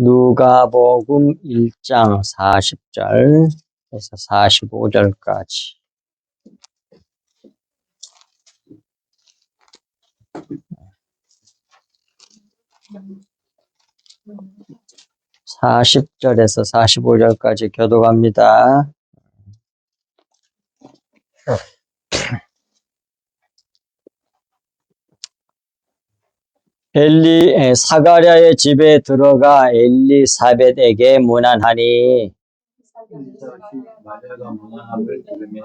누가복음 1장 40절에서 45절까지. (40절에서 45절까지) 교독합니다. 사가랴의 집에 들어가 엘리사벳에게 문안하니 마리아가 문안함을 들으매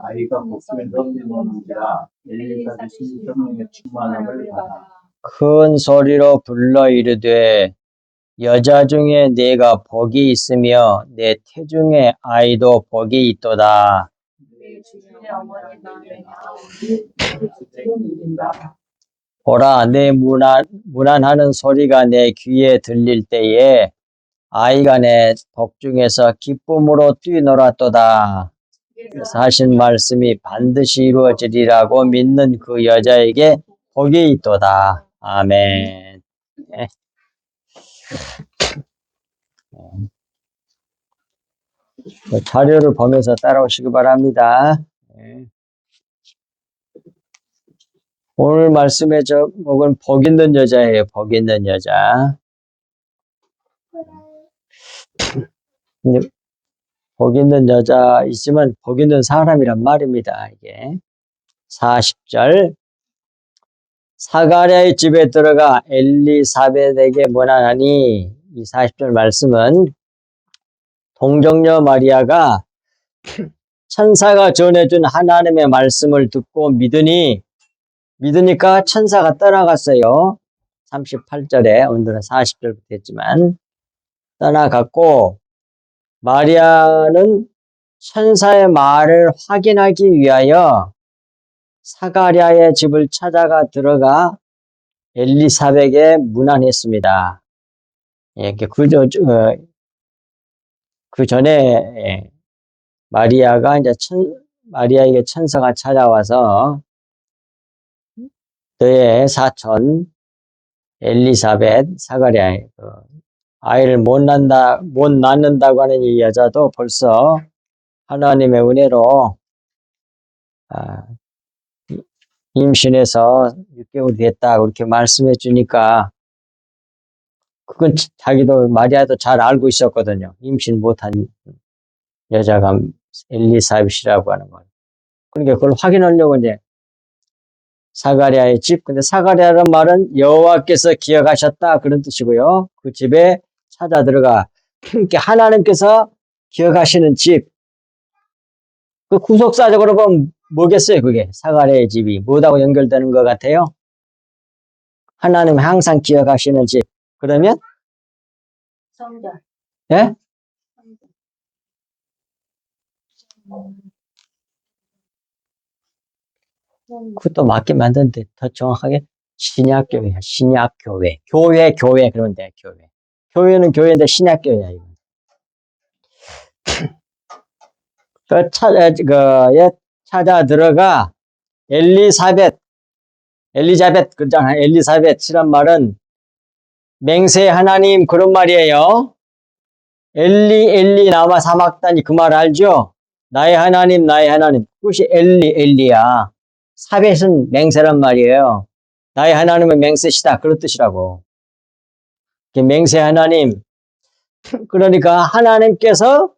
아이가 복중에서 뛰노는지라 엘리사벳이 성령의 충만함을 받아 큰 소리로 불러 이르되 여자 중에 내가 복이 있으며 내 태중에 아이도 복이 있도다. 보라, 내 문안하는 소리가 내 귀에 들릴 때에 아이가 내 복중에서 기쁨으로 뛰놀았도다. 그래서 하신 말씀이 반드시 이루어지리라고 믿는 그 여자에게 복이 있도다. 아멘. 네. 자료를 보면서 따라오시기 바랍니다. 네. 오늘 말씀의 제목은 복 있는 여자예요. 복 있는 여자. 복 있는 여자 있으면 복 있는 사람이란 말입니다. 이게 40절 사가랴의 집에 들어가 엘리사벳에게 문안하니, 이 40절 말씀은 동정녀 마리아가 천사가 전해준 하나님의 말씀을 듣고 믿으니까 천사가 떠나갔어요. 38절에, 오늘은 40절부터 했지만 떠나갔고, 마리아는 천사의 말을 확인하기 위하여 사가랴의 집을 찾아가 들어가 엘리사벳에게 문안했습니다. 이렇게 그 전에 마리아가 이제 마리아에게 천사가 찾아와서 너의 사촌 엘리사벳, 사가랴, 아이를 못 낳는다고 하는 이 여자도 벌써 하나님의 은혜로 임신해서 6개월이 됐다, 그렇게 말씀해 주니까, 그건 자기도, 마리아도 잘 알고 있었거든요. 임신 못한 여자가 엘리사벳이라고 하는 걸. 그러니까 그걸 확인하려고 이제 사가랴의 집, 근데 사가랴라는 말은 여호와께서 기억하셨다, 그런 뜻이고요. 그 집에 찾아 들어가, 그러니까 하나님께서 기억하시는 집, 그 구속사적으로 보면 뭐겠어요, 그게? 사가랴의 집이 뭐하고 연결되는 것 같아요? 하나님 항상 기억하시는 집. 그러면? 성전. 예? 그것도 맞긴 맞는데, 더 정확하게 신약교회야, 신약교회. 교회, 그러면 돼, 교회. 교회는 교회인데 신약교회야, 이거. 찾아 들어가 엘리자벳, 그잖아. 엘리사벳이란 말은 맹세 하나님, 그런 말이에요. 엘리 나마 사막다니, 그 말 알죠? 나의 하나님. 그것이 엘리야. 사벳은 맹세란 말이에요. 나의 하나님은 맹세시다, 그런 뜻이라고. 맹세 하나님. 그러니까 하나님께서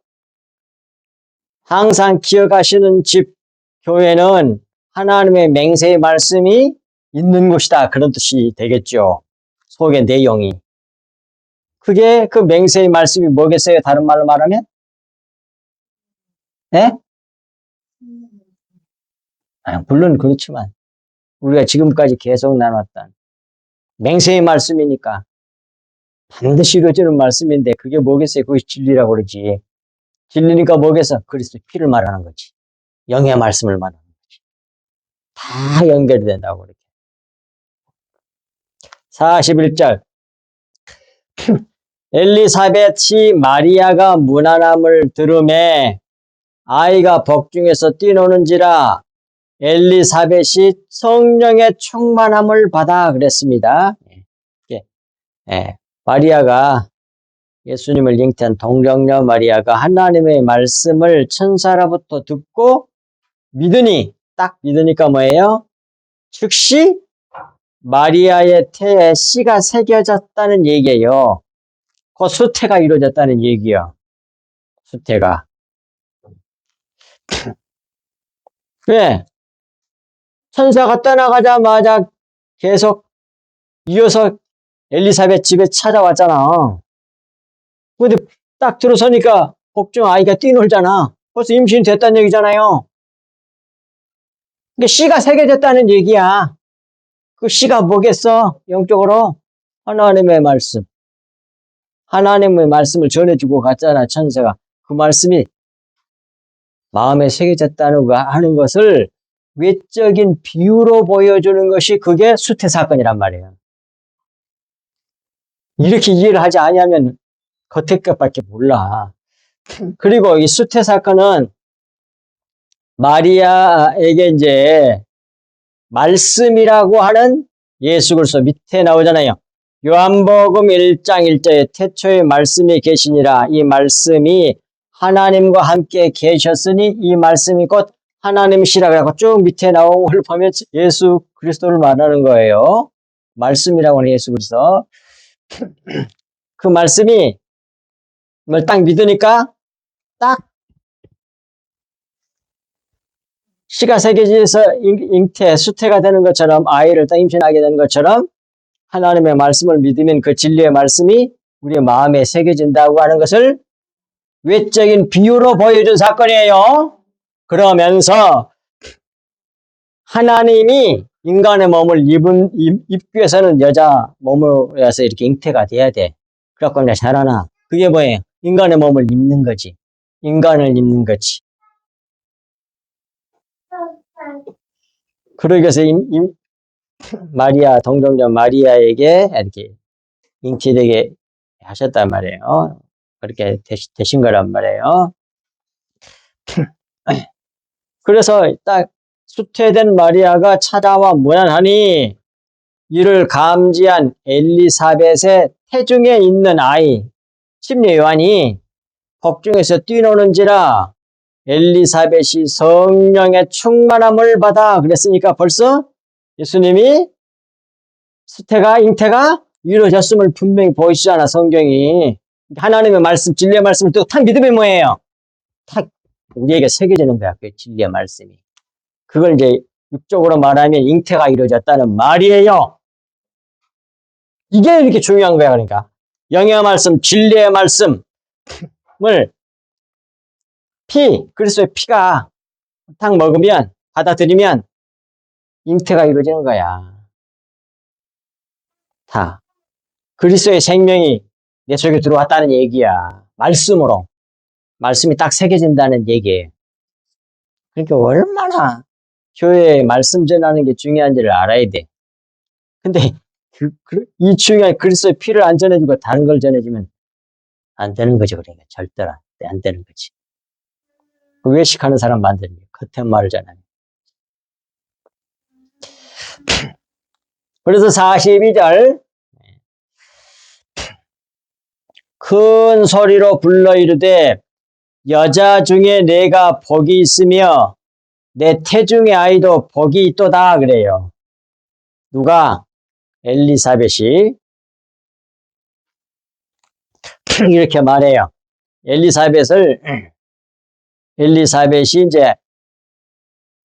항상 기억하시는 집, 교회는 하나님의 맹세의 말씀이 있는 곳이다, 그런 뜻이 되겠죠. 속의 내용이. 그게 그 맹세의 말씀이 뭐겠어요? 다른 말로 말하면? 예? 물론 그렇지만 우리가 지금까지 계속 나눴던 맹세의 말씀이니까 반드시 이루어지는 말씀인데, 그게 뭐겠어요? 그것이 진리라고 그러지. 진리니까 뭐겠어? 그리스도의 피를 말하는 거지. 영의 말씀을 말하는 거지. 다 연결이 된다고 그렇게. 41절 엘리사벳이 마리아가 문안함을 들으매 아이가 복중에서 뛰노는지라 엘리사벳이 성령의 충만함을 받아, 그랬습니다. 마리아가 예수님을 잉태한 동정녀 마리아가 하나님의 말씀을 천사로부터 듣고 믿으니, 딱 믿으니까 뭐예요? 즉시 마리아의 태에 씨가 새겨졌다는 얘기예요. 그 수태가 이루어졌다는 얘기예요. 수태가. 왜? 천사가 떠나가자마자 계속 이어서 엘리사벳 집에 찾아왔잖아. 근데 딱 들어서니까 복중 아이가 뛰놀잖아. 벌써 임신이 됐다는 얘기잖아요. 그러니까 씨가 새겨졌다는 얘기야. 그 씨가 뭐겠어? 영적으로 하나님의 말씀. 하나님의 말씀을 전해주고 갔잖아, 천사가. 그 말씀이 마음에 새겨졌다는 거 하는 것을 외적인 비유로 보여주는 것이 그게 수태 사건이란 말이에요. 이렇게 이해를 하지 않으면 겉에 것밖에 몰라. 그리고 이 수태 사건은 마리아에게 이제 말씀이라고 하는 예수 그리스도 밑에 나오잖아요. 요한복음 1장 1절에 태초에 말씀이 계시니라. 이 말씀이 하나님과 함께 계셨으니 이 말씀이 곧 하나님이시라. 그래서 쭉 밑에 나온 걸 보면 예수 그리스도를 말하는 거예요. 말씀이라고 하는 예수 그리스도. 그 말씀이 뭘 딱 믿으니까 딱 씨가 새겨져서 잉태, 수태가 되는 것처럼 아이를 딱 임신하게 되는 것처럼 하나님의 말씀을 믿으면 그 진리의 말씀이 우리의 마음에 새겨진다고 하는 것을 외적인 비유로 보여준 사건이에요. 그러면서 하나님이 인간의 몸을 입기 위해서는 여자 몸으로서 이렇게 잉태가 돼야 돼. 그래갖고 이제 자라나. 그게 뭐예요? 인간의 몸을 입는 거지. 인간을 입는 거지. 그러기 위해서 마리아, 동정녀 마리아에게 이렇게 잉태되게 하셨단 말이에요. 그렇게 되신 거란 말이에요. 그래서 딱 수태된 마리아가 찾아와 무난하니 이를 감지한 엘리사벳의 태중에 있는 아이, 침례 요한이 복중에서 뛰노는지라 엘리사벳이 성령의 충만함을 받아 그랬으니까 벌써 예수님이 잉태가 이루어졌음을 분명히 보이시잖아, 성경이. 하나님의 말씀, 진리의 말씀을 또 탁 믿으면 뭐예요? 탁 우리에게 새겨지는 거야, 그 진리의 말씀이. 그걸 이제 육적으로 말하면 잉태가 이루어졌다는 말이에요. 이게 이렇게 중요한 거야, 그러니까. 영의 말씀, 진리의 말씀을 그리스도의 피가 딱 먹으면, 받아들이면 잉태가 이루어지는 거야. 다. 그리스도의 생명이 내 속에 들어왔다는 얘기야. 말씀으로. 말씀이 딱 새겨진다는 얘기예요. 그러니까 얼마나 교회에 말씀 전하는 게 중요한지를 알아야 돼. 근데 이 중요한 그리스도의 피를 안 전해주고 다른 걸 전해주면 안 되는 거죠. 그러니까 절대로 안 되는 거지. 외식하는 사람 만드는 게 겉은 말을 전하는. 그래서 42절 큰 소리로 불러 이르되 여자 중에 내가 복이 있으며 내 태중의 아이도 복이 있도다 그래요. 누가? 엘리사벳이 이렇게 말해요. 엘리사벳이 이제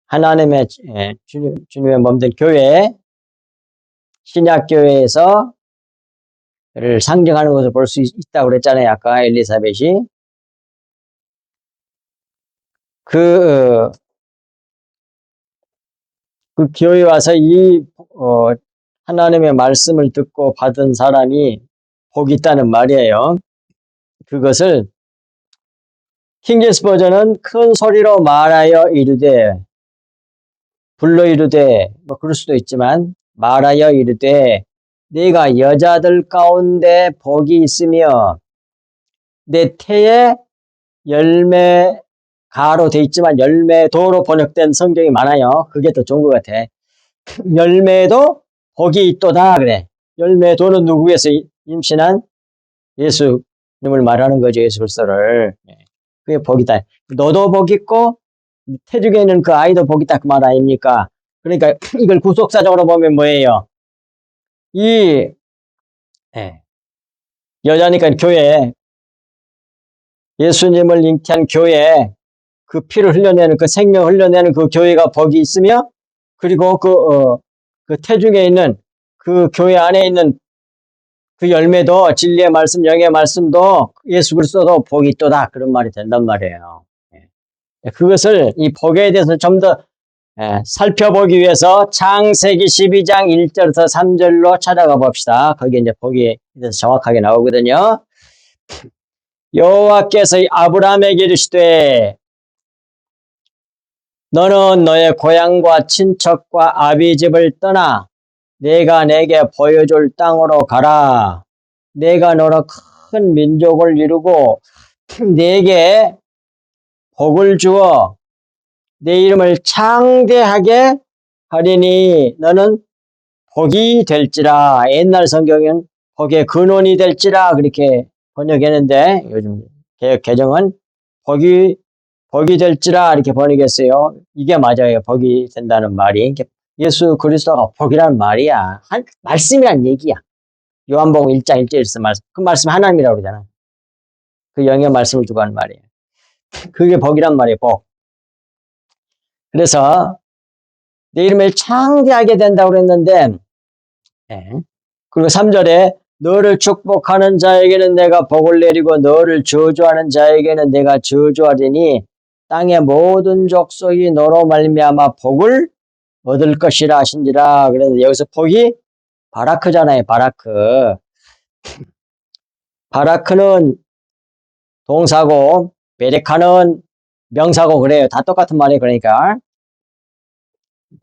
하나님의 주님의 몸된 교회, 신약교회에서 를 상징하는 것을 볼 수 있다고 그랬잖아요. 아까 엘리사벳이. 그 교회에 와서 하나님의 말씀을 듣고 받은 사람이 복이 있다는 말이에요. 그것을 킹제임스 버전은 큰 소리로 말하여 이르되, 불러 이르되, 뭐 그럴 수도 있지만 말하여 이르되 네가 여자들 가운데 복이 있으며 내 태에 열매가로 돼 있지만 열매도로 번역된 성경이 많아요. 그게 더 좋은 것 같아. 열매도 복이 있도다 그래. 열매도는 누구에서 임신한? 예수 님을 말하는 거죠. 예수 그리스도를. 그게 복이다. 너도 복 있고 태중에 있는 그 아이도 복 있다 그 말 아닙니까? 그러니까 이걸 구속사적으로 보면 뭐예요? 이 여자니까 교회, 예수님을 잉태한 교회, 그 피를 흘려내는 그 생명을 흘려내는 그 교회가 복이 있으며, 그리고 그 태중에 있는 그 교회 안에 있는 그 열매도 진리의 말씀, 영의 말씀도 예수 그리스도도 복이 있도다 그런 말이 된단 말이에요. 그것을 이 복에 대해서 좀 더 살펴보기 위해서 창세기 12장 1절에서 3절로 찾아가 봅시다. 거기에 이제 복에 대해서 정확하게 나오거든요. 여호와께서 아브라함에게 이르시되 너는 너의 고향과 친척과 아비 집을 떠나 내가 내게 보여줄 땅으로 가라. 내가 너로 큰 민족을 이루고 내게 복을 주어 내 이름을 창대하게 하리니 너는 복이 될지라. 옛날 성경은 복의 근원이 될지라 그렇게 번역했는데 요즘 개역 개정은 복이 될지라 이렇게 번역했어요. 이게 맞아요. 복이 된다는 말이. 예수 그리스도가 복이라는 말이야. 말씀이란 얘기야. 요한복음 1장 1절에서 말씀. 그 말씀 하나님이라고 그러잖아. 그 영의 말씀을 두고 하는 말이에요. 그게 복이란 말이에요. 복. 그래서 내 이름을 창대하게 된다고 그랬는데 그리고 3절에 너를 축복하는 자에게는 내가 복을 내리고 너를 저주하는 자에게는 내가 저주하리니 땅의 모든 족속이 너로 말미암아 복을 얻을 것이라 하신지라. 그래서 여기서 복이 바라크잖아요. 바라크. 바라크는 동사고 베레카는 명사고 그래요. 다 똑같은 말이에요. 그러니까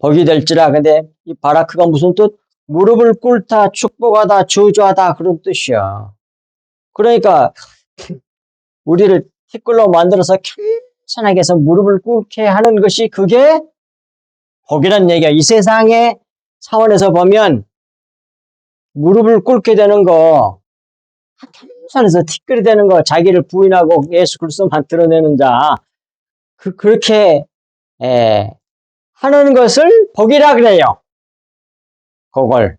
복이 될지라. 근데 이 바라크가 무슨 뜻? 무릎을 꿇다, 축복하다, 저주하다 그런 뜻이야. 그러니까 우리를 티끌로 만들어서 편안하게 해서 무릎을 꿇게 하는 것이 그게 복이란 얘기야. 이 세상의 차원에서 보면 무릎을 꿇게 되는 거, 편안해서 티끌이 되는 거, 자기를 부인하고 예수 그리스도만 드러내는 자, 그렇게 하는 것을 복이라 그래요. 그걸.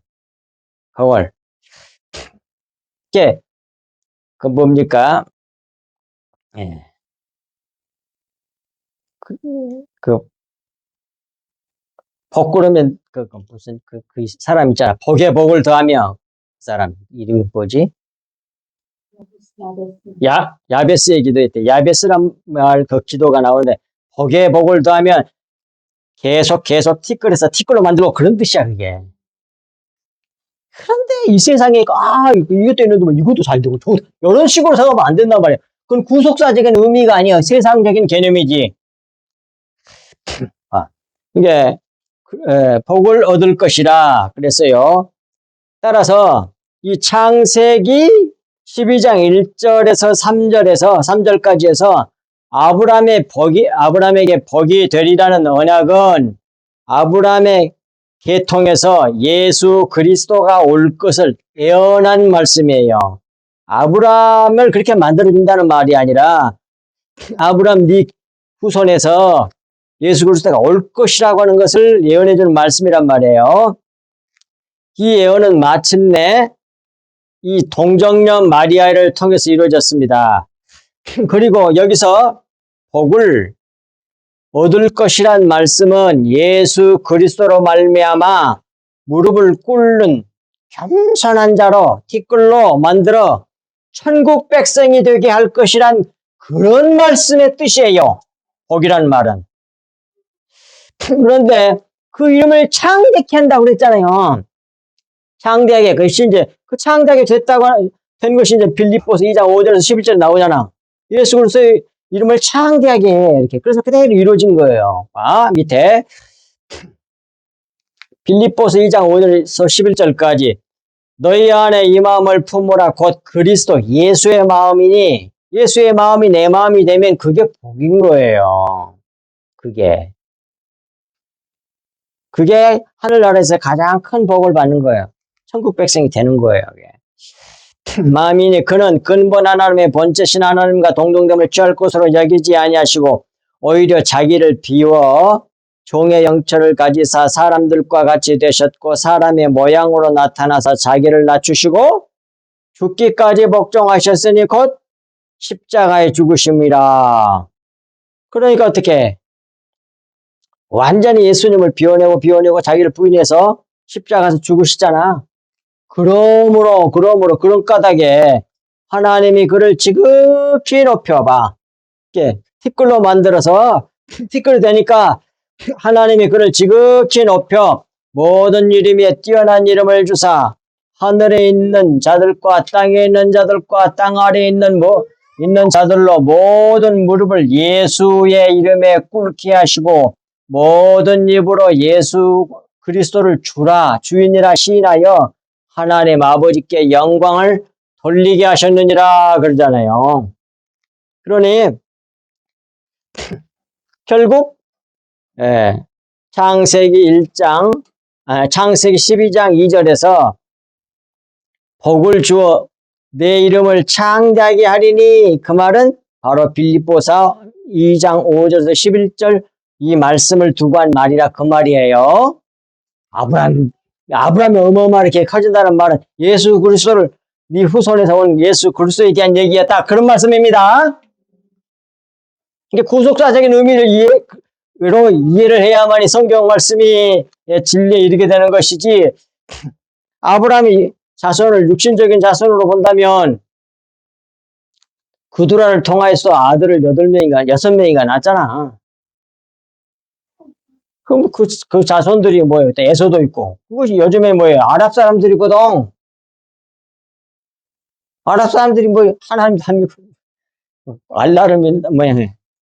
이게 그 뭡니까? 그 복 그러면 무슨 그 사람 있잖아. 복에 복을 더하며 그 사람 이름이 뭐지? 야베스의 기도했대. 야베스란 말 그 기도가 나오는데 복에 복을 더하면 계속 티끌에서 티끌로 만들고 그런 뜻이야 그게. 그런데 이 세상에 이것도 있는데 뭐 이것도 잘 되고 이런 식으로 생각하면 안 된단 말이야. 그건 구속사적인 의미가 아니야. 세상적인 개념이지. 이게 복을 얻을 것이라 그랬어요. 따라서 이 창세기 12장 1절에서 3절까지 해서 아브라함에게 복이 되리라는 언약은 아브라함의 계통에서 예수 그리스도가 올 것을 예언한 말씀이에요. 아브라함을 그렇게 만들어준다는 말이 아니라 아브라함 네 후손에서 예수 그리스도가 올 것이라고 하는 것을 예언해 주는 말씀이란 말이에요. 이 예언은 마침내 이 동정녀 마리아를 통해서 이루어졌습니다. 그리고 여기서 복을 얻을 것이란 말씀은 예수 그리스도로 말미암아 무릎을 꿇는 겸손한 자로 티끌로 만들어 천국 백성이 되게 할 것이란 그런 말씀의 뜻이에요. 복이란 말은. 그런데 그 이름을 창대케 한다고 그랬잖아요. 창대하게. 그것이 이제 그 창대하게 된 것이 이제 빌립보서 2장 5절에서 11절에 나오잖아. 예수 그리스도의 이름을 창대하게 해. 이렇게. 그래서 그대로 이루어진 거예요. 밑에. 빌립보서 2장 5절에서 11절까지. 너희 안에 이 마음을 품으라. 곧 그리스도 예수의 마음이니, 예수의 마음이 내 마음이 되면 그게 복인 거예요. 그게 하늘나라에서 가장 큰 복을 받는 거예요. 천국 백성이 되는 거예요. 만민이 그는 근본 하나님의 본체신 하나님과 동등됨을 취할 것으로 여기지 아니하시고 오히려 자기를 비워 종의 영처를 가지사 사람들과 같이 되셨고 사람의 모양으로 나타나서 자기를 낮추시고 죽기까지 복종하셨으니 곧 십자가에 죽으심이라. 그러니까 어떻게 완전히 예수님을 비워내고 자기를 부인해서 십자가에서 죽으시잖아. 그러므로 그런 까닭에 하나님이 그를 지극히 높여봐. 이렇게 티끌로 만들어서 티끌이 되니까 하나님이 그를 지극히 높여 모든 이름 위에 뛰어난 이름을 주사 하늘에 있는 자들과 땅에 있는 자들과 땅 아래에 있는 자들로 모든 무릎을 예수의 이름에 꿇게 하시고 모든 입으로 예수 그리스도를 주인이라 시인하여 하나님 아버지께 영광을 돌리게 하셨느니라 그러잖아요. 그러니 결국 창세기 12장 2절에서 복을 주어 내 이름을 창대하게 하리니 그 말은 바로 빌립보서 2장 5절에서 11절 이 말씀을 두고 한 말이라 그 말이에요. 아브라함이 어마어마하게 커진다는 말은 예수 그리스도를 네 후손에서 온 예수 그리스도에 대한 얘기였다. 그런 말씀입니다. 이게 구속사적인 의미를 이해를 해야만이 성경 말씀이 진리에 이르게 되는 것이지 아브라함이 자손을 육신적인 자손으로 본다면 그두라를 통하여서 아들을 6명인가 낳았잖아. 그럼 그 자손들이 뭐예요? 에서도 있고. 그것이 요즘에 뭐예요? 아랍 사람들이거든. 아랍 사람들이 하나님 알라를 믿는다,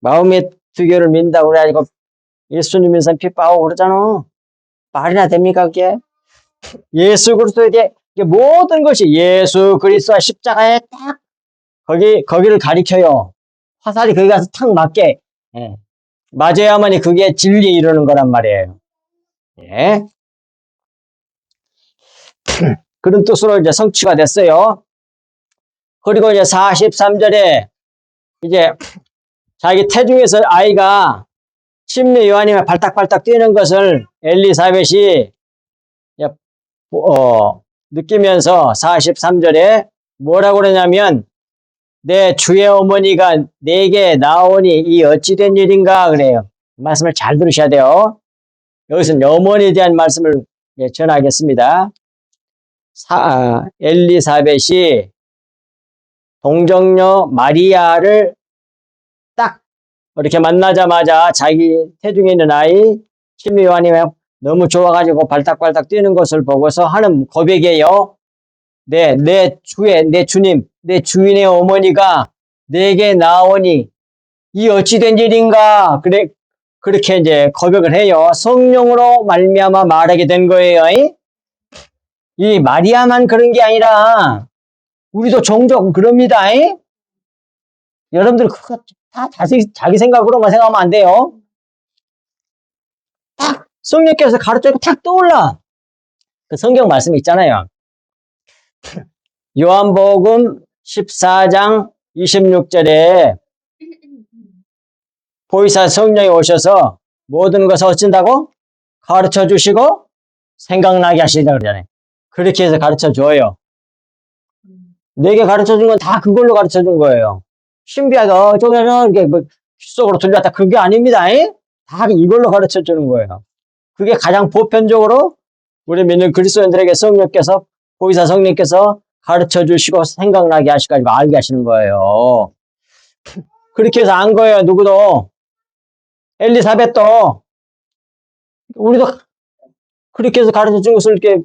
마음의 두교를 믿는다고 그래가지고 예수님 믿는 핍박하고 그러잖아. 말이나 됩니까, 그게? 예수 그리스도에 대해 모든 것이 예수 그리스도와 십자가에 딱 거기를 가리켜요. 화살이 거기 가서 탁 맞게. 맞아야만이 그게 진리에 이르는 거란 말이에요. 예. 그런 뜻으로 이제 성취가 됐어요. 그리고 이제 43절에 이제 자기 태중에서 아이가 침례 요한이면 발딱발딱 뛰는 것을 엘리사벳이 느끼면서 43절에 뭐라고 그러냐면 내 주의 어머니가 내게 나오니 이 어찌된 일인가 그래요. 말씀을 잘 들으셔야 돼요. 여기서는 어머니에 대한 말씀을 전하겠습니다. 엘리사벳이 동정녀 마리아를 딱 이렇게 만나자마자 자기 태중에 있는 아이 침례 요한이 너무 좋아가지고 발딱발딱 뛰는 것을 보고서 하는 고백이에요. 내 주님, 내 주인의 어머니가 내게 나오니 이 어찌된 일인가 그렇게 이제 고백을 해요. 성령으로 말미암아 말하게 된 거예요. 이 마리아만 그런 게 아니라 우리도 종종 그럽니다. 여러분들 그거 다 자기 생각으로만 생각하면 안 돼요. 딱 성령께서 가르쳐주고 탁 떠올라. 그 성경 말씀이 있잖아요. 요한복음 14장 26절에 보이사 성령이 오셔서 모든 것을 어쩐다고? 가르쳐 주시고 생각나게 하시다 그러잖아요. 그렇게 해서 가르쳐 줘요. 내게 가르쳐 준 건 다 그걸로 가르쳐 준 거예요. 신비하게 이렇게 귀 속으로 들렸다 그게 아닙니다. 다 이걸로 가르쳐 주는 거예요. 그게 가장 보편적으로 우리 믿는 그리스도인들에게 성령께서 보이사 성령께서 가르쳐 주시고 생각나게 하시고 알게 하시는 거예요. 그렇게 해서 안 거예요. 누구도. 엘리사벳도 우리도 그렇게 해서 가르쳐 준 것을 이렇게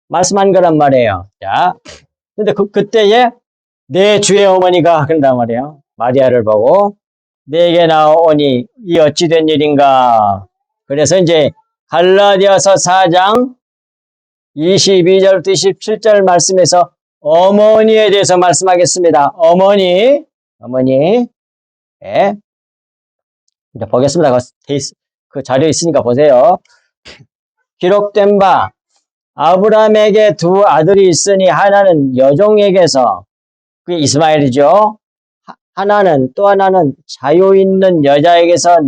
말씀한 거란 말이에요. 자, 근데 그때에 내 주의 어머니가 그런단 말이에요. 마리아를 보고 내게 나오니 이 어찌된 일인가. 그래서 이제 갈라디아서 4장 22절부터 27절 말씀에서 어머니에 대해서 말씀하겠습니다. 어머니. 예. 이제 보겠습니다. 그 자료 있으니까 보세요. 기록된 바 아브라함에게 두 아들이 있으니 하나는 여종에게서, 그게 이스마엘이죠. 또 하나는 자유 있는 여자에게서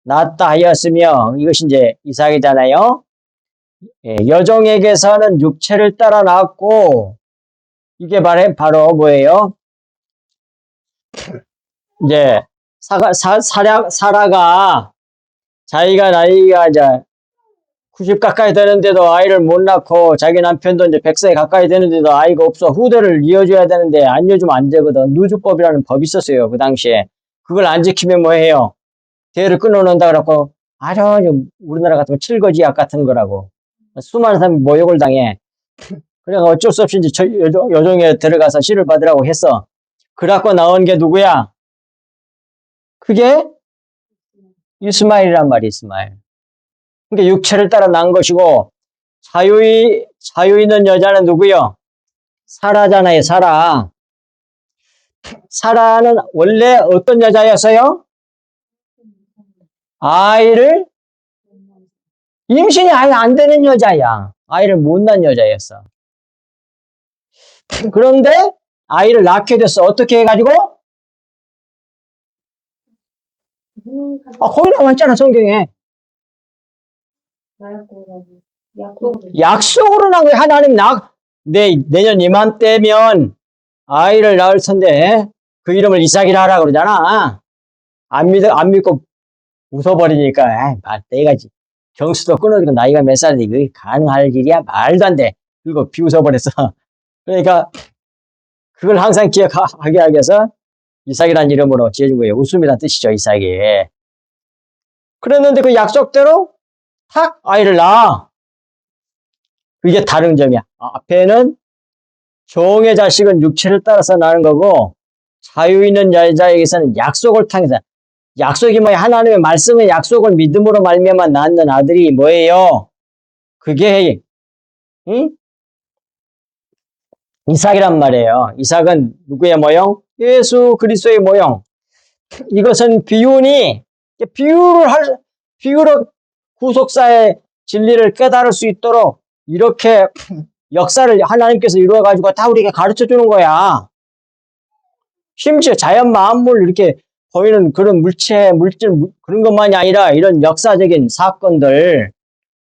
낳았다 하였으며, 이것이 이제 이삭이잖아요. 예, 여종에게서는 육체를 따라 낳았고, 이게 바로 뭐예요? 이제 사라가 자기가 나이가 이제 90 가까이 되는데도 아이를 못 낳고, 자기 남편도 이제 100세 가까이 되는데도 아이가 없어. 후대를 이어줘야 되는데 안 이어주면 안 되거든. 누주법이라는 법이 있었어요, 그 당시에. 그걸 안 지키면 뭐 해요? 대를 끊어놓는다 그래갖고 아주 우리나라 같은 칠거지약 같은 거라고 수많은 사람이 모욕을 당해. 그래서 어쩔 수 없이 이제 여종에 들어가서 씨를 받으라고 했어. 그래갖고 나온 게 누구야? 그게 이스마엘이란 말이 이스마엘. 그러니까 육체를 따라 난 것이고, 자유 있는 여자는 누구요? 사라잖아요, 사라. 사라는 원래 어떤 여자였어요? 임신이 아예 안 되는 여자야. 아이를 못 낳은 여자였어. 그런데 아이를 낳게 됐어. 어떻게 해가지고? 거기 나와 있잖아, 성경에. 약속으로 난 거야. 하나님 내년 이맘때면 아이를 낳을 텐데 그 이름을 이삭이라 하라 그러잖아. 안 믿고 웃어버리니까 내가 경수도 끊어지고 나이가 몇 살인데 그게 가능할 일이야? 말도 안 돼. 그리고 비웃어버렸어. 그러니까 그걸 항상 기억하게 하기 위해서 이삭이라는 이름으로 지어준 거예요. 웃음이라는 뜻이죠, 이삭이. 그랬는데 그 약속대로 탁 아이를 낳아. 그게 다른 점이야. 앞에는 종의 자식은 육체를 따라서 낳는 거고, 자유 있는 여자에게서는 약속을 통해서. 약속이 뭐야? 하나님의 말씀의 약속을 믿음으로 말미암아 낳는 아들이 뭐예요? 그게 이삭이란 말이에요. 이삭은 누구의 모형? 예수 그리스도의 모형. 이것은 비유로 구속사의 진리를 깨달을 수 있도록 이렇게 역사를 하나님께서 이루어가지고 다 우리에게 가르쳐 주는 거야. 심지어 자연 만물 이렇게 보이는 그런 물질, 그런 것만이 아니라 이런 역사적인 사건들,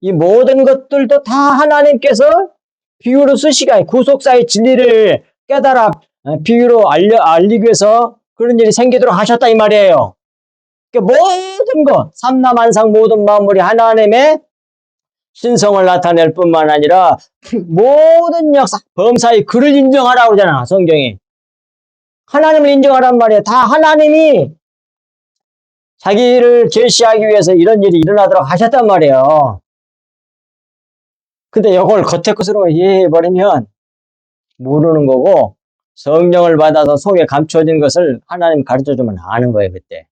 이 모든 것들도 다 하나님께서 비유로 쓰시가 구속사의 진리를 깨달아 비유로 알리기 위해서 그런 일이 생기도록 하셨다 이 말이에요. 그러니까 모든 것, 삼라만상 모든 만물이 하나님의 신성을 나타낼 뿐만 아니라 모든 역사, 범사의 그를 인정하라고 그러잖아, 성경이. 하나님을 인정하란 말이에요. 다 하나님이 자기를 계시하기 위해서 이런 일이 일어나도록 하셨단 말이에요. 근데 이걸 겉에 것으로 이해해버리면 모르는 거고, 성령을 받아서 속에 감춰진 것을 하나님 가르쳐주면 아는 거예요, 그때.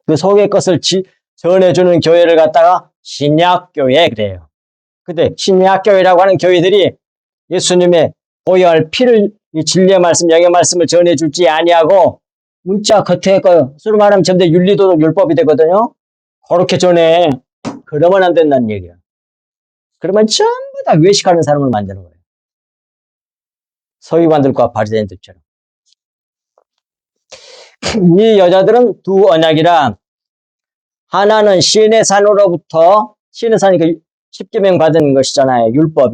그 속의 것을 전해주는 교회를 갖다가 신약교회 그래요. 근데 신약교회라고 하는 교회들이 예수님의 보혈 피를 이 진리의 말씀, 영의 말씀을 전해줄지 아니하고 문자 겉에 거 수로 말하면 전부 다 윤리도덕 율법이 되거든요. 그렇게 전해. 그러면 안 된다는 얘기야. 그러면 전부 다 외식하는 사람을 만드는 거예요. 서기관들과 바리새인들처럼. 이 여자들은 두 언약이라, 하나는 시내 산으로부터, 시내 산이 그 십계명 받은 것이잖아요. 율법.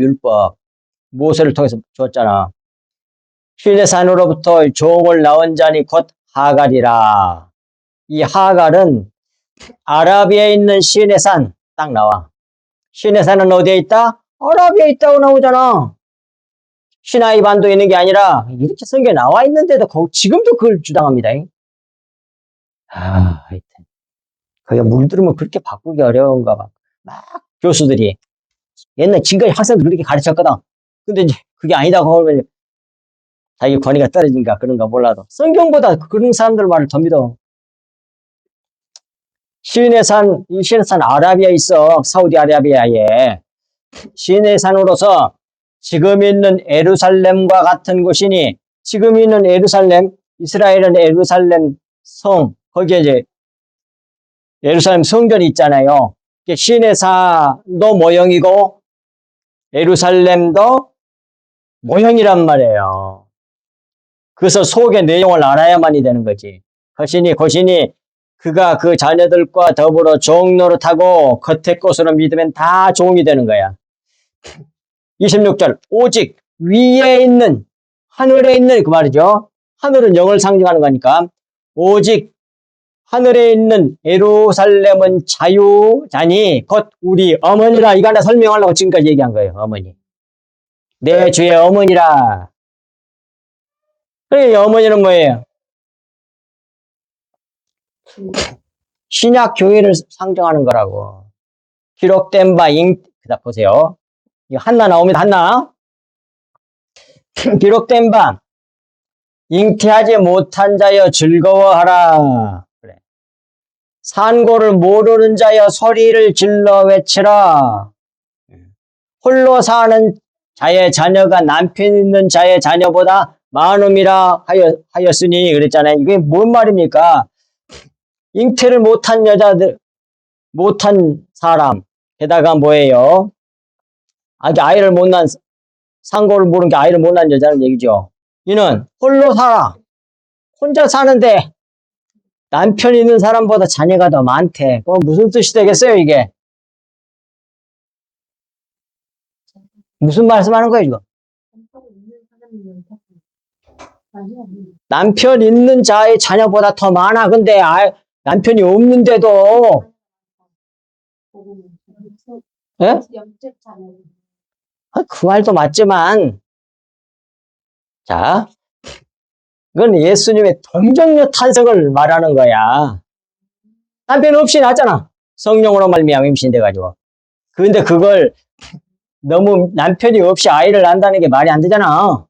모세를 통해서 줬잖아. 시내 산으로부터 종을 낳은 자니 곧 하갈이라. 이 하갈은 아라비아에 있는 시내 산 딱 나와. 시내 산은 어디에 있다? 아라비아에 있다고 나오잖아. 시나이 반도에 있는 게 아니라 이렇게 성경에 나와 있는데도 지금도 그걸 주장합니다. 하여튼 그게 물들으면 그렇게 바꾸기 어려운가 봐. 막 교수들이 옛날 지금까지 학생들 그렇게 가르쳤거든. 근데 이제 그게 아니다고 하면 자기 권위가 떨어진가 그런가 몰라도 성경보다 그런 사람들 말을 더 믿어. 시내산 아라비아에 있어. 사우디아라비아에. 시내산으로서 지금 있는 예루살렘과 같은 곳이니, 지금 있는 예루살렘, 이스라엘은 예루살렘 성, 거기에 이제 예루살렘 성전이 있잖아요. 시내산도 모형이고 예루살렘도 모형이란 말이에요. 그래서 속의 내용을 알아야만이 되는 거지. 거신이 그가 그 자녀들과 더불어 종노릇하고 겉의 것으로 믿으면 다 종이 되는 거야. 26절 오직 위에 있는 하늘에 있는 그 말이죠. 하늘은 영을 상징하는 거니까 오직 하늘에 있는 예루살렘은 자유자니 곧 우리 어머니라. 이거 하나 설명하려고 지금까지 얘기한 거예요. 어머니. 내 주의 어머니라. 그래, 어머니는 뭐예요? 신약 교회를 상징하는 거라고. 기록된 바 그다 보세요. 이거 한나 나옵니다. 한나. 기록된 바 잉태하지 못한 자여 즐거워하라. 그래. 산고를 모르는 자여 소리를 질러 외치라. 홀로 사는 자의 자녀가 남편 있는 자의 자녀보다 많음이라 하였으니 그랬잖아요. 이게 뭔 말입니까? 잉태를 못한 여자들, 못한 사람, 게다가 뭐예요? 아직 아이를 못 낳은, 상고를 모르는 게 아이를 못 낳은 여자는 얘기죠. 이는 홀로 살아. 혼자 사는데 남편 있는 사람보다 자녀가 더 많대. 그럼 무슨 뜻이 되겠어요, 이게? 무슨 말씀하는 거예요, 이거? 남편 있는 자의 자녀보다 더 많아. 근데 남편이 없는데도, 예? 그 말도 맞지만, 자, 그건 예수님의 동정녀 탄생을 말하는 거야. 남편 없이 낳았잖아. 성령으로 말미암아 임신돼가지고. 근데 그걸 너무 남편이 없이 아이를 낳는다는 게 말이 안 되잖아.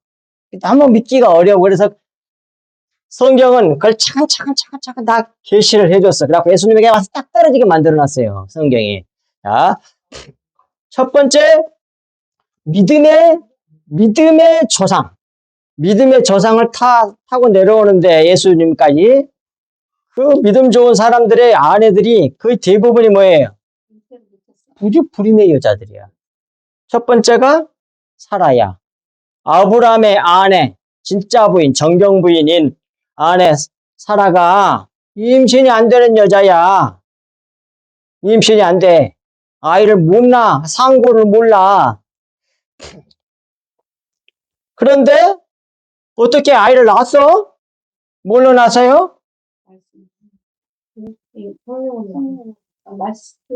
한번 믿기가 어려워. 그래서 성경은 그걸 차근차근 다 계시를 해줬어. 그래갖고 예수님에게 와서 딱 떨어지게 만들어놨어요. 성경이. 자, 첫 번째, 믿음의 조상. 믿음의 조상을 타고 내려오는데 예수님까지 그 믿음 좋은 사람들의 아내들이 거의 대부분이 뭐예요? 우리 불임의 여자들이야. 첫 번째가 사라야. 아브라함의 아내, 진짜 부인, 정경 부인인 아내 사라가 임신이 안 되는 여자야. 임신이 안 돼. 아이를 못 낳아. 상고를 몰라. 그런데 어떻게 아이를 낳았어? 뭘로 낳았어요?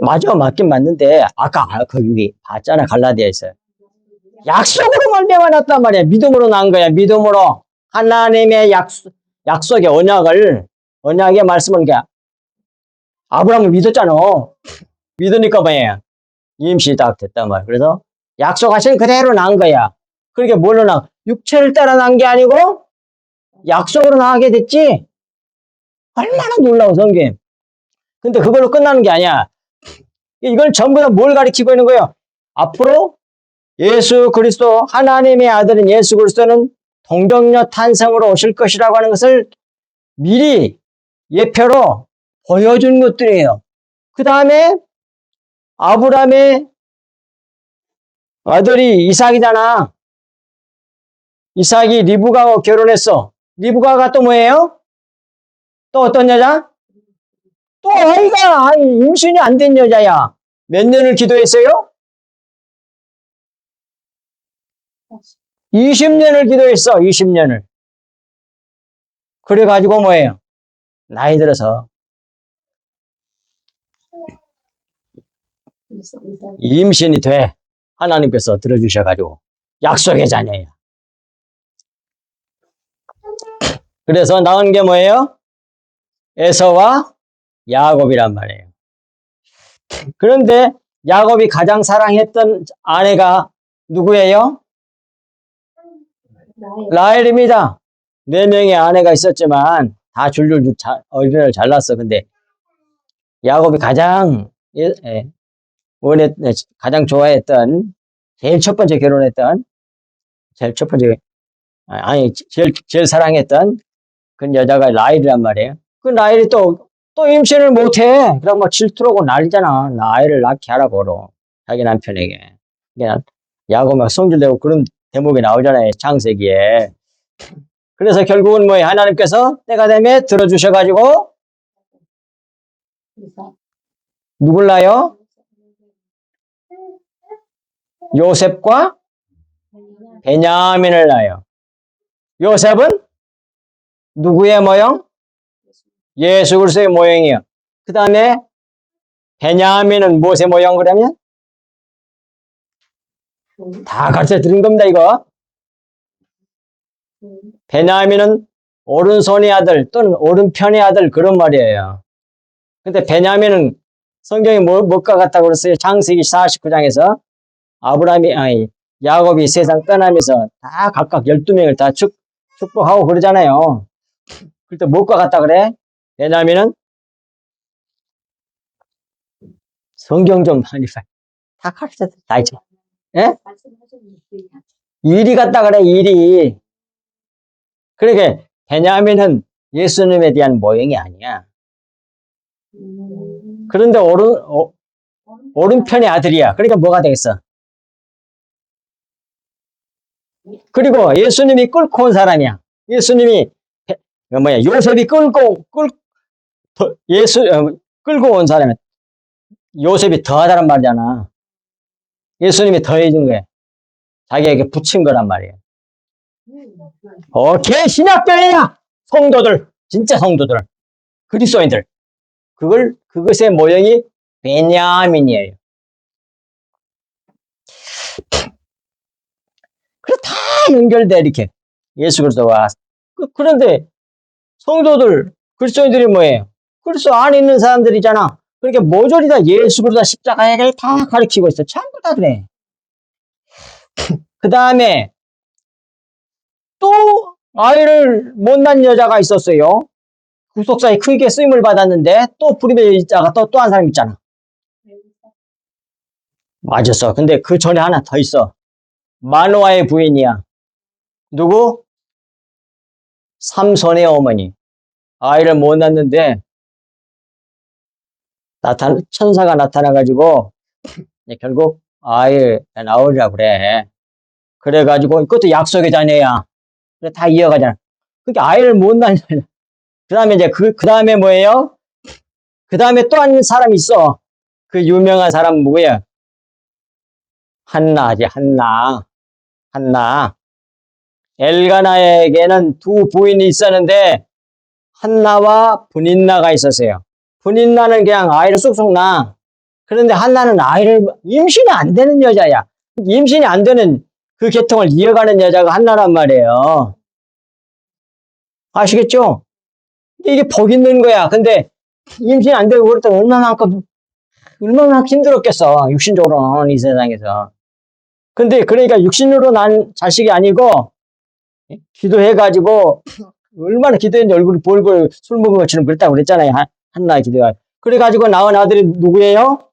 맞아, 맞긴 맞는데 아까 거기 봤잖아. 갈라디아에서 약속으로 말미암아 났단 말이야. 믿음으로 난 거야. 믿음으로 하나님의 약속의 언약의 말씀은 게 아브라함을 믿었잖아. 믿으니까 뭐예요? 임신이 딱 됐단 말이야. 그래서 약속하신 그대로 난 거야. 그러니까 뭘로 나? 육체를 따라 난 게 아니고 약속으로 나게 됐지. 얼마나 놀라워 성경. 근데 그걸로 끝나는 게 아니야. 이걸 전부 다 뭘 가리키고 있는 거예요? 앞으로 예수 그리스도 하나님의 아들인 예수 그리스도는 동정녀 탄생으로 오실 것이라고 하는 것을 미리 예표로 보여준 것들이에요. 그 다음에 아브라함의 아들이 이삭이잖아. 이삭이 리브가와 결혼했어. 리브가가 또 뭐예요? 또 어떤 여자? 또 아이가 임신이 안 된 여자야. 몇 년을 기도했어요? 20년을 기도했어. 20년을. 그래가지고 뭐예요? 나이 들어서 임신이 돼. 하나님께서 들어주셔가지고 약속의 자녀야. 그래서 낳은 게 뭐예요? 에서와 야곱이란 말이에요. 그런데 야곱이 가장 사랑했던 아내가 누구예요? 라헬입니다. 4명의 아내가 있었지만 다 줄줄 어린애를 잘 낳았어. 근데 야곱이 가장 가장 좋아했던 제일 첫 번째 결혼했던 제일 사랑했던 그 여자가 라헬이란 말이에요. 그 라헬이 또 임신을 못해. 그럼 막 질투하고 난리잖아. 나 아이를 낳게 하라고 자기 남편에게. 그러니까 야곱 막 성질내고 그런 대목이 나오잖아요. 창세기에. 그래서 결국은 뭐예요? 하나님께서 때가 되면 들어주셔가지고 그래서 누굴 낳아요? 요셉과 베냐민을 낳아요. 요셉은 누구의 모형? 예수 그리스도의 모형이에요. 그 다음에 베냐민은 무엇의 모형 그러면? 다 가르쳐 드린 겁니다, 이거. 베냐민은 오른손의 아들 또는 오른편의 아들 그런 말이에요. 근데 베냐민은 성경이 뭘까 같다고 그랬어요? 창세기 49장에서 야곱이 세상 떠나면서 다 각각 12명을 다 축복하고 그러잖아요. 그럴 때 뭘까 같다 그래? 베냐민은 성경 좀 많이 봐. 다 가르쳐 다 있죠. 예? 일이 같다 그래, 일이. 그러니까 베냐민은 예수님에 대한 모형이 아니야. 그런데 오른편의 아들이야. 그러니까 뭐가 되겠어? 그리고 예수님이 끌고 온 사람이야. 예수님이 요셉이 끌고 온 사람이야. 요셉이 더하다는 말이잖아. 예수님이 더해준 거야. 자기에게 붙인 거란 말이에요. 오케이, 신약교회야. 성도들, 진짜 성도들, 그리스도인들. 그것의 모형이 베냐민이에요. 그래, 다 연결돼, 이렇게. 예수 그리스도와. 그런데 성도들, 그리스도인들이 뭐예요? 그리스도 안에 있는 사람들이잖아. 그러니까 모조리 다 예수 그리스도 십자가를 다 가르치고 있어. 전부 다 그래. 그 다음에 또 아이를 못 낳은 여자가 있었어요. 구속사에 크게 쓰임을 받았는데 또 불임의 여자가 또 한 사람 있잖아. 맞았어. 근데 그 전에 하나 더 있어. 마노아의 부인이야. 누구? 삼손의 어머니. 아이를 못 낳는데 천사가 나타나가지고 결국 아이를 낳으려고 그래. 그래가지고 그것도 약속의 자녀야. 그래 다 이어가잖아. 그러니까 아이를 못 낳는. 그 다음에 이제 그 다음에 뭐예요? 그 다음에 또 한 사람이 있어. 그 유명한 사람 누구야? 한나지, 한나. 엘가나에게는 두 부인이 있었는데 한나와 분인나가 있었어요. 분인나는 그냥 아이를 쑥쑥 낳아. 그런데 한나는 임신이 안 되는 여자야. 임신이 안 되는 그 계통을 이어가는 여자가 한나란 말이에요. 아시겠죠? 이게 복 있는 거야. 근데 임신이 안 되고 그럴 때 얼마나 힘들었겠어. 육신적으로는 이 세상에서. 근데 그러니까 육신으로 난 자식이 아니고 기도해가지고 얼마나 기도했는지 얼굴이 볼볼 술 먹은 것처럼 그랬다고 그랬잖아요. 한나 기도가. 그래가지고 낳은 아들이 누구예요?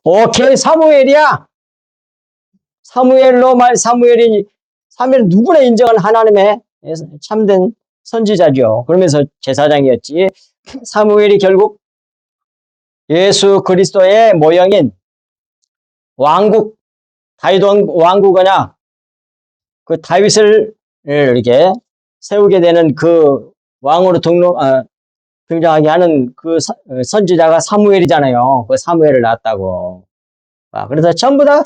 오케이, 사무엘이야. 사무엘은 누구나 인정한 하나님의 참된 선지자죠. 그러면서 제사장이었지. 사무엘이 결국 예수 그리스도의 모형인 다윗 왕국이나 그 다윗을 이렇게 세우게 되는 그 왕으로 등장하게 하는 그 선지자가 사무엘이잖아요. 그 사무엘을 낳았다고. 그래서 전부 다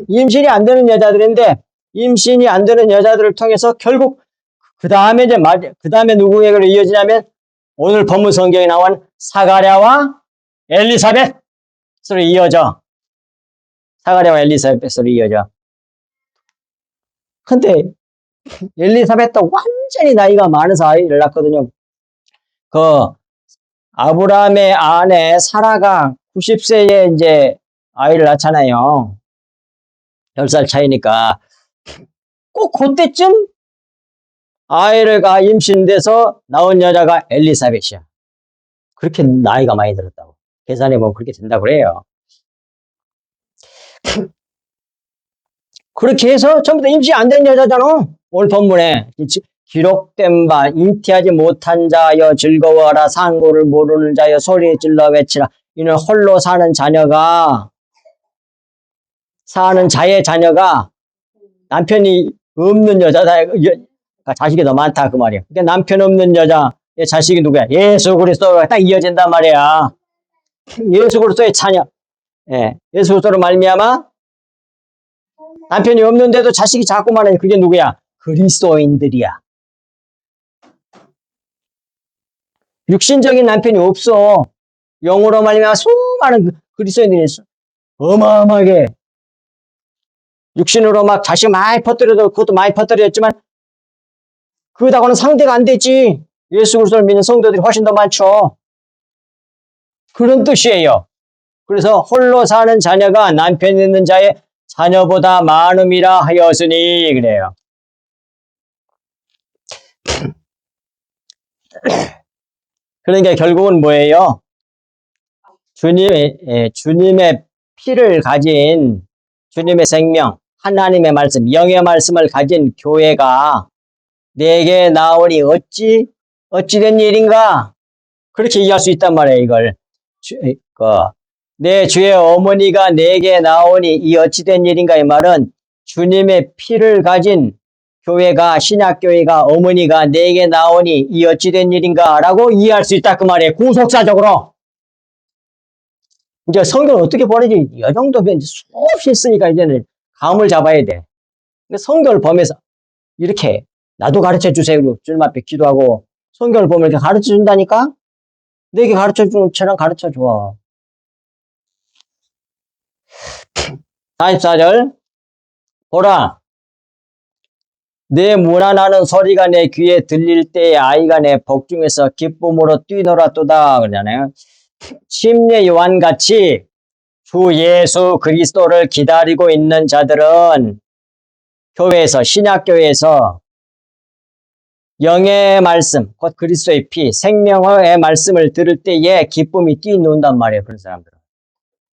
임신이 안 되는 여자들인데 임신이 안 되는 여자들을 통해서 결국 그 다음에 누구에게로 이어지냐면 오늘 본문 성경에 나온 사가랴와 엘리사벳으로 이어져. 사가랴와 엘리사벳으로 이어져. 근데 엘리사벳도 완전히 나이가 많아서 아이를 낳거든요. 아브라함의 아내 사라가 90세에 이제 아이를 낳잖아요. 10살 차이니까. 꼭 그때쯤 아이가 임신돼서 나온 여자가 엘리사벳이야. 그렇게 나이가 많이 들었다고. 계산해보면 그렇게 된다고 그래요. 그렇게 해서 전부 다 임신 안 된 여자잖아. 오늘 본문에 기록된 바 잉태하지 못한 자여 즐거워하라. 상고를 모르는 자여 소리 질러 외치라. 이는 홀로 사는 자녀가 사는 자의 자녀가 남편이 없는 여자다, 자식이 더 많다 그 말이야. 그러니까 남편 없는 여자의 자식이 누구야? 예수 그리스도가 딱 이어진단 말이야. 예수 그리스도의 자녀, 예수 그리스도로 말미암아 남편이 없는데도 자식이 자꾸 말하니 그게 누구야? 그리스도인들이야. 육신적인 남편이 없어. 영으로 말미암아 수많은 그리스도인들이 있어. 어마어마하게. 육신으로 막 자식 많이 퍼뜨려도 그것도 많이 퍼뜨렸지만 그거하고는 상대가 안 되지. 예수 그리스도를 믿는 성도들이 훨씬 더 많죠. 그런 뜻이에요. 그래서 홀로 사는 자녀가 남편 있는 자의 자녀보다 많음이라 하였으니 그래요. 그러니까 결국은 뭐예요? 주님의 피를 가진 주님의 생명, 하나님의 말씀, 영의 말씀을 가진 교회가 내게 나오니 어찌된 일인가? 그렇게 이해할 수 있단 말이에요, 이걸. 내 주의 어머니가 내게 나오니 이 어찌된 일인가? 이 말은 주님의 피를 가진 교회가, 신약교회가, 어머니가 내게 나오니 이 어찌된 일인가? 라고 이해할 수 있다, 그 말이에요. 구속사적으로. 이제 성경을 어떻게 보내지? 이 정도면 수없이 있으니까 이제는 감을 잡아야 돼. 성경을 보면서 이렇게 나도 가르쳐 주세요. 주님 앞에 기도하고 성경을 보면 이렇게 가르쳐 준다니까? 내게 가르쳐 주는 것처럼 가르쳐 줘. 44절. 보라, 내 문안하는 소리가 내 귀에 들릴 때에 아이가 내 복중에서 기쁨으로 뛰놀았도다. 그러잖아요. 침례 요한같이 주 예수 그리스도를 기다리고 있는 자들은 교회에서, 신약교회에서 영의 말씀, 곧 그리스도의 피, 생명의 말씀을 들을 때에 기쁨이 뛰노는단 말이에요. 그런 사람들은.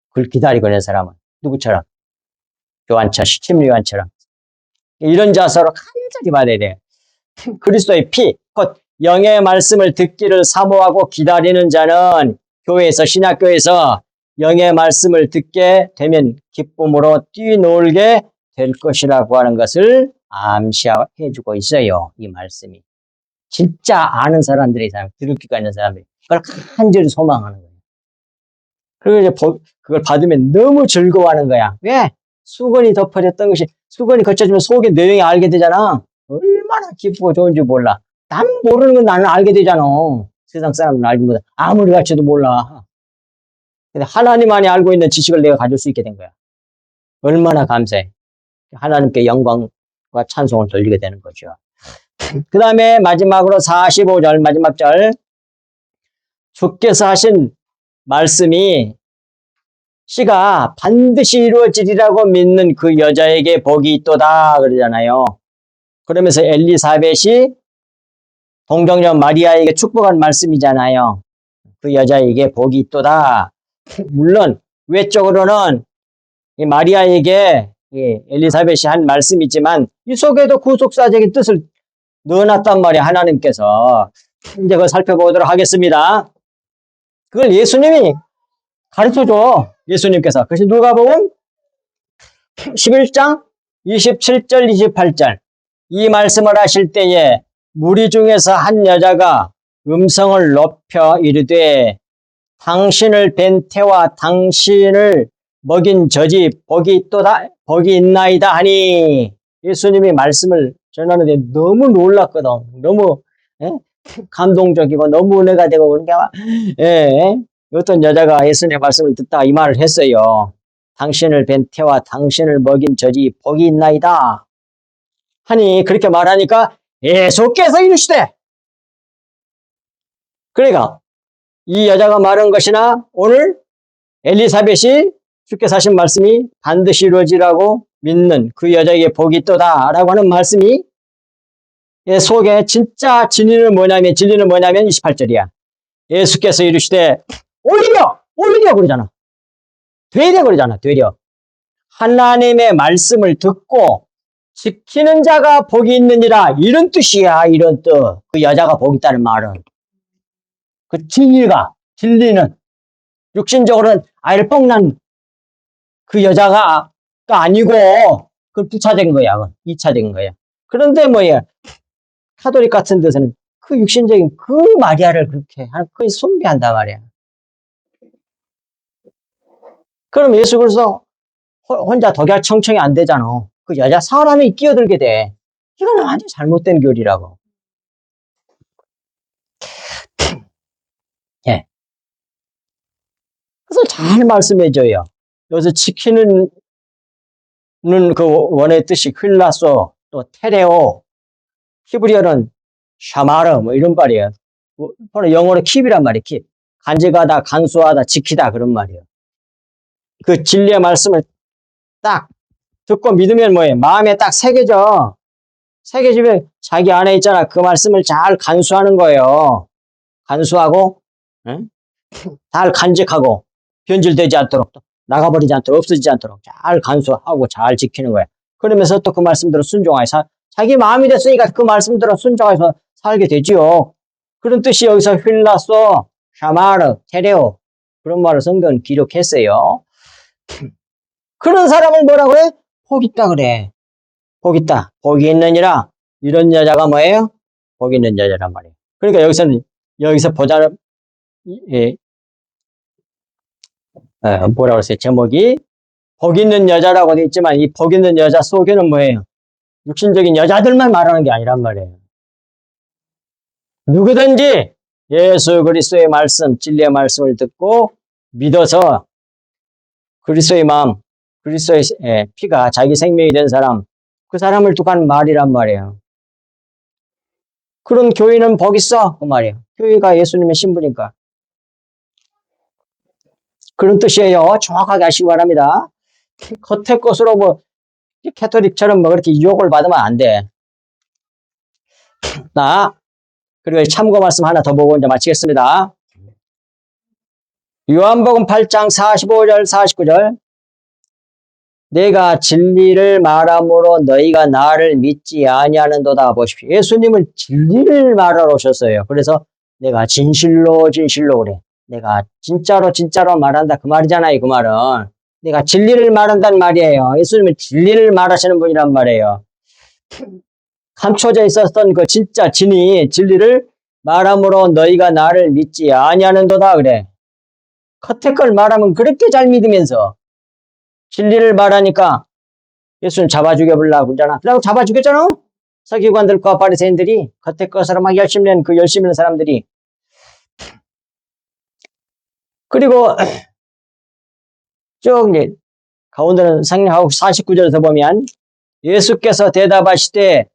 그걸 기다리고 있는 사람은. 누구처럼? 요한처럼, 침례 요한처럼. 이런 자세로 간절히 받아야 돼요. 그리스도의 피, 곧 영의 말씀을 듣기를 사모하고 기다리는 자는 교회에서, 신약교회에서 영의 말씀을 듣게 되면 기쁨으로 뛰놀게 될 것이라고 하는 것을 암시해주고 있어요. 이 말씀이. 진짜 아는 사람들이, 들을 귀가 있는 사람들이 그걸 간절히 소망하는 거예요. 그리고 이제 그걸 받으면 너무 즐거워하는 거야. 왜? 수건이 덮어졌던 것이, 수건이 거쳐지면 속의 내용이 알게 되잖아. 얼마나 기쁘고 좋은지 몰라. 난 모르는 건 나는 알게 되잖아. 세상 사람은 알지 못해. 아무리 가르쳐도 몰라. 근데 하나님만이 알고 있는 지식을 내가 가질 수 있게 된 거야. 얼마나 감사해. 하나님께 영광과 찬송을 돌리게 되는 거죠. 그 다음에 마지막으로 45절 마지막 절. 주께서 하신 말씀이 시가 반드시 이루어지리라고 믿는 그 여자에게 복이 있도다 그러잖아요. 그러면서 엘리사벳이 동정녀 마리아에게 축복한 말씀이잖아요. 그 여자에게 복이 있도다. 물론 외적으로는 이 마리아에게 엘리사벳이 한 말씀이지만 이 속에도 구속사적인 뜻을 넣어놨단 말이야, 하나님께서. 이제 그걸 살펴보도록 하겠습니다. 그걸 예수님이 가르쳐줘, 예수님께서. 그것이 누가복음 11장 27절 28절. 이 말씀을 하실 때에 무리 중에서 한 여자가 음성을 높여 이르되 당신을 뵌 태와 당신을 먹인 젖이 복이 있나이다 하니, 예수님이 말씀을 전하는데 너무 놀랐거든. 너무 감동적이고 너무 은혜가 되고 그러니까 어떤 여자가 예수님의 말씀을 듣다가 이 말을 했어요. 당신을 뵌 태와 당신을 먹인 젖이 복이 있나이다 하니, 그렇게 말하니까 예수께서 이르시되, 그러니까 이 여자가 말한 것이나 오늘 엘리사벳이 주께서 하신 말씀이 반드시 이루어지라고 믿는 그 여자에게 복이 있도다 라고 하는 말씀이 속에 진짜 진리는 뭐냐면 28절이야. 예수께서 이르시되 오히려 그러잖아. 되려 그러잖아. 되려. 하나님의 말씀을 듣고 지키는 자가 복이 있느니라, 이런 뜻이야. 이런 뜻. 그 여자가 복이 있다는 말은 그 진리는 육신적으로는 알뽕난 그 여자가 아니고, 그 부차적인 거야. 그건 2차적인 거야. 그런데 뭐야, 카톨릭 같은 데서는 그 육신적인 그 마리아를 그렇게 거의 숭배한단 말이야. 그럼 예수 그리스도 혼자 독야청청이 안 되잖아. 그 여자 사람이 끼어들게 돼. 이건 완전 잘못된 교리라고. 예. 그래서 잘 말씀해줘요. 여기서 지키는 그 원의 뜻이 휠라소, 또 테레오, 히브리어는 샤마르, 뭐 이런 말이에요. 영어로 킵이란 말이에요, 킵. 간직하다, 간수하다, 지키다, 그런 말이에요. 그 진리의 말씀을 딱 듣고 믿으면 뭐예요? 마음에 딱 새겨져. 새겨지면 자기 안에 있잖아. 그 말씀을 잘 간수하는 거예요. 간수하고, 응? 잘 간직하고, 변질되지 않도록, 나가버리지 않도록, 없어지지 않도록 잘 간수하고 잘 지키는 거예요. 그러면서 또 그 말씀대로 순종해서 자기 마음이 됐으니까 그 말씀대로 순종해서 살게 되지요. 그런 뜻이 여기서 휠라소, 샤마르, 테레오 그런 말을 성경은 기록했어요. 그런 사람을 뭐라고 해? 복 있다 그래. 복 있다. 복이 있느니라. 이런 여자가 뭐예요? 복 있는 여자란 말이에요. 그러니까 여기서 보자는, 예, 뭐라고 했어요? 제목이 복 있는 여자라고 되어 있지만 이 복 있는 여자 속에는 뭐예요? 육신적인 여자들만 말하는 게 아니란 말이에요. 누구든지 예수 그리스도의 말씀, 진리의 말씀을 듣고 믿어서 그리스도의 마음, 그리스도의 피가 자기 생명이 된 사람, 그 사람을 두고 하는 말이란 말이에요. 그런 교회는 복 있어, 그 말이에요. 교회가 예수님의 신부니까. 그런 뜻이에요. 정확하게 하시기 바랍니다. 겉의 것으로 뭐 캐토릭처럼 뭐 그렇게 유혹을 받으면 안 돼. 그리고 참고 말씀 하나 더 보고 이제 마치겠습니다. 요한복음 8장 45절 49절 내가 진리를 말함으로 너희가 나를 믿지 아니하는도다. 보십시오. 예수님은 진리를 말하러 오셨어요. 그래서 내가 진실로 그래. 내가 진짜로 말한다. 그 말이잖아요. 그 말은. 내가 진리를 말한다는 말이에요. 예수님은 진리를 말하시는 분이란 말이에요. 감춰져 있었던 그 진짜 진리를 말함으로 너희가 나를 믿지 아니하는도다. 그래. 겉에 걸 말하면 그렇게 잘 믿으면서 진리를 말하니까 예수님 잡아 죽여보려고 그러잖아. 그러고 잡아 죽였잖아. 서기관들과 바리새인들이 겉에 것으로 막 열심히 있는 사람들이. 그리고 쭉 이제 가운데는 상냥하고 49절에서 보면 예수께서 대답하시되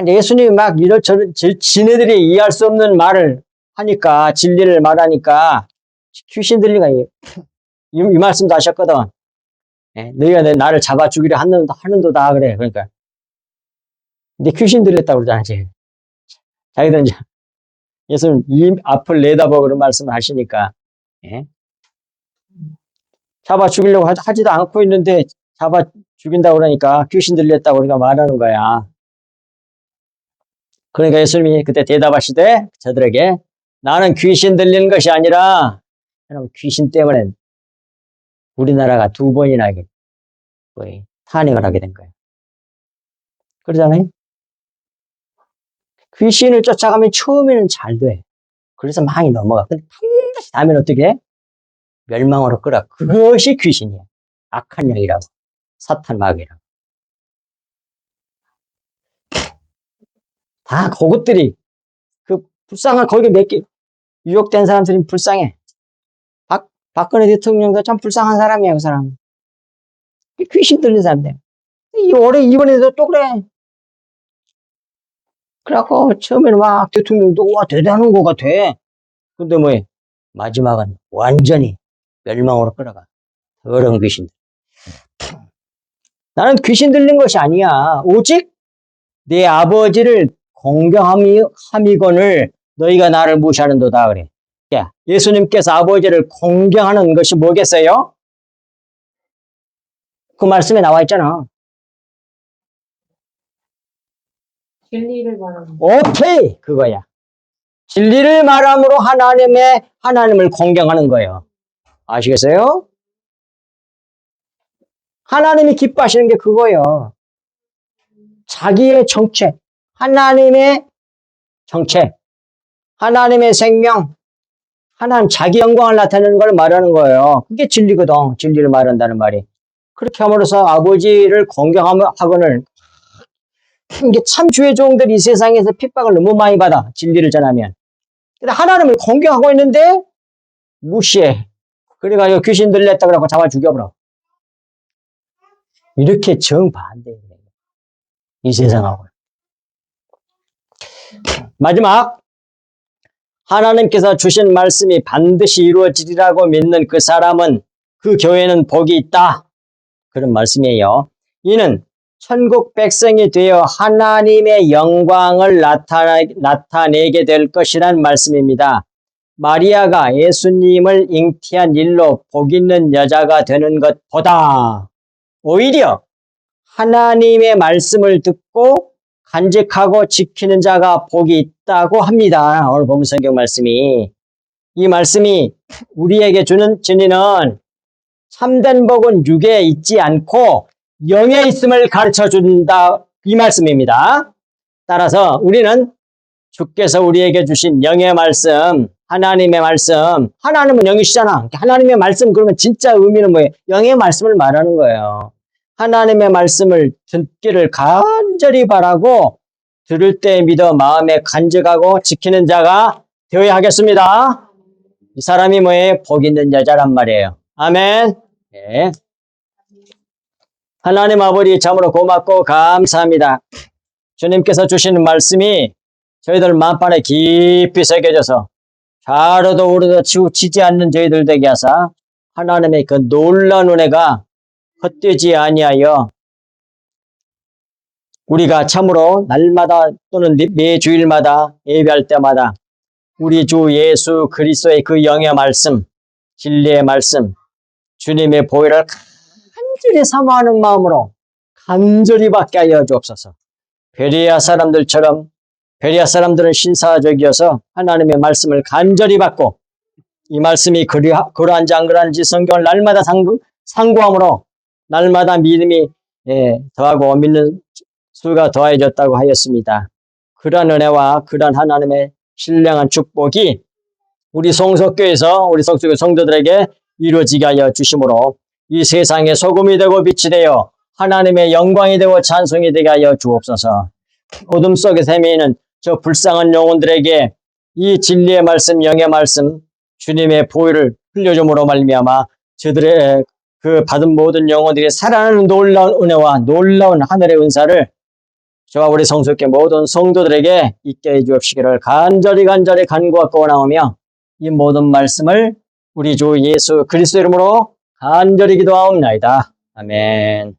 예수님이 막 이런저런 지네들이 이해할 수 없는 말을 하니까 진리를 말하니까 귀신 들리가 이 말씀도 하셨거든. 너희가 나를 잡아 죽이려 하는도다 그래. 그러니까 근데 귀신 들렸다고 그러잖아. 자기들은 이제 예수님 이 앞을 내다보고 그런 말씀을 하시니까 잡아 죽이려고 하지도 않고 있는데 잡아 죽인다고 그러니까 귀신 들렸다고 우리가 말하는 거야. 그러니까 예수님이 그때 대답하시되 저들에게 나는 귀신 들리는 것이 아니라 귀신 때문에 우리나라가 2번이나 거의 탄핵을 하게 된 거예요. 그러잖아요. 귀신을 쫓아가면 처음에는 잘 돼. 그래서 많이 넘어가. 근데 반드시 다음엔 어떻게 해? 멸망으로 끌어. 그것이 귀신이야. 악한 영이라고. 사탄 마귀라고. 다 그것들이 그 불쌍한 거기 몇 개 유혹된 사람들이 불쌍해. 박근혜 대통령도 참 불쌍한 사람이야, 그 사람. 귀신 들린 사람들. 올해 이번에도 또 그래. 그래갖고 처음에는 막 대통령도 와 대단한 거 같아. 근데 뭐해? 마지막은 완전히 멸망으로 끌어가. 더러운 귀신들. 나는 귀신 들린 것이 아니야. 오직 내 아버지를 공경함이거늘 너희가 나를 무시하는도다 그래. 야, 예수님께서 아버지를 공경하는 것이 뭐겠어요? 그 말씀에 나와 있잖아. 진리를 말하는 오케이, 그거야. 진리를 말함으로 하나님을 공경하는 거예요. 아시겠어요? 하나님이 기뻐하시는 게 그거예요. 자기의 정체, 하나님의 정체, 하나님의 생명, 하나님 자기 영광을 나타내는 걸 말하는 거예요. 그게 진리거든. 진리를 말한다는 말이. 그렇게 함으로써 아버지를 공경하거늘 이게 참 주의 종들이 이 세상에서 핍박을 너무 많이 받아. 진리를 전하면. 근데 하나님을 공경하고 있는데 무시해. 그래가지고 귀신 들렸다 그러고 잡아 죽여버려. 이렇게 정반대예요. 이 세상하고. 마지막 하나님께서 주신 말씀이 반드시 이루어지리라고 믿는 그 사람은 그 교회는 복이 있다. 그런 말씀이에요. 이는 천국 백성이 되어 하나님의 영광을 나타내게 될 것이란 말씀입니다. 마리아가 예수님을 잉태한 일로 복 있는 여자가 되는 것보다 오히려 하나님의 말씀을 듣고 간직하고 지키는 자가 복이 있다고 합니다. 오늘 본문 성경 말씀이. 이 말씀이 우리에게 주는 진리는 참된 복은 육에 있지 않고 영에 있음을 가르쳐 준다. 이 말씀입니다. 따라서 우리는 주께서 우리에게 주신 영의 말씀, 하나님의 말씀, 하나님은 영이시잖아. 하나님의 말씀 그러면 진짜 의미는 뭐예요? 영의 말씀을 말하는 거예요. 하나님의 말씀을 듣기를 간절히 바라고 들을 때 믿어 마음에 간직하고 지키는 자가 되어야 하겠습니다. 이 사람이 뭐예요? 복 있는 여자란 말이에요. 아멘. 네. 하나님 아버지 참으로 고맙고 감사합니다. 주님께서 주시는 말씀이 저희들 마음판에 깊이 새겨져서 좌로도 우로도 치우치지 않는 저희들 되게 하사 하나님의 그 놀라운 은혜가 헛되지 아니하여 우리가 참으로 날마다 또는 매 주일마다 예배할 때마다 우리 주 예수 그리스도의 그 영의 말씀, 진리의 말씀, 주님의 보혈을 간절히 사모하는 마음으로 간절히 받게 하여 주옵소서. 베레아 사람들처럼 베레아 사람들은 신사적이어서 하나님의 말씀을 간절히 받고 이 말씀이 그러한지 안 그러한지 성경을 날마다 상고함으로 날마다 믿음이 더하고 믿는 수가 더해졌다고 하였습니다. 그러한 은혜와 그러한 하나님의 신령한 축복이 우리 송석교에서 우리 석교의 성도들에게 이루어지게 하여 주심으로 이 세상의 소금이 되고 빛이 되어 하나님의 영광이 되고 찬송이 되게 하여 주옵소서. 어둠 속에서 헤매이는 저 불쌍한 영혼들에게 이 진리의 말씀, 영의 말씀, 주님의 보혈을 흘려줌으로 말미암아 저들의 그 받은 모든 영혼들이 살아나는 놀라운 은혜와 놀라운 하늘의 은사를 저와 우리 성숙의 모든 성도들에게 있게 해주옵시기를 간절히 간구하고 원하오며 이 모든 말씀을 우리 주 예수 그리스도 이름으로 간절히 기도하옵나이다. 아멘.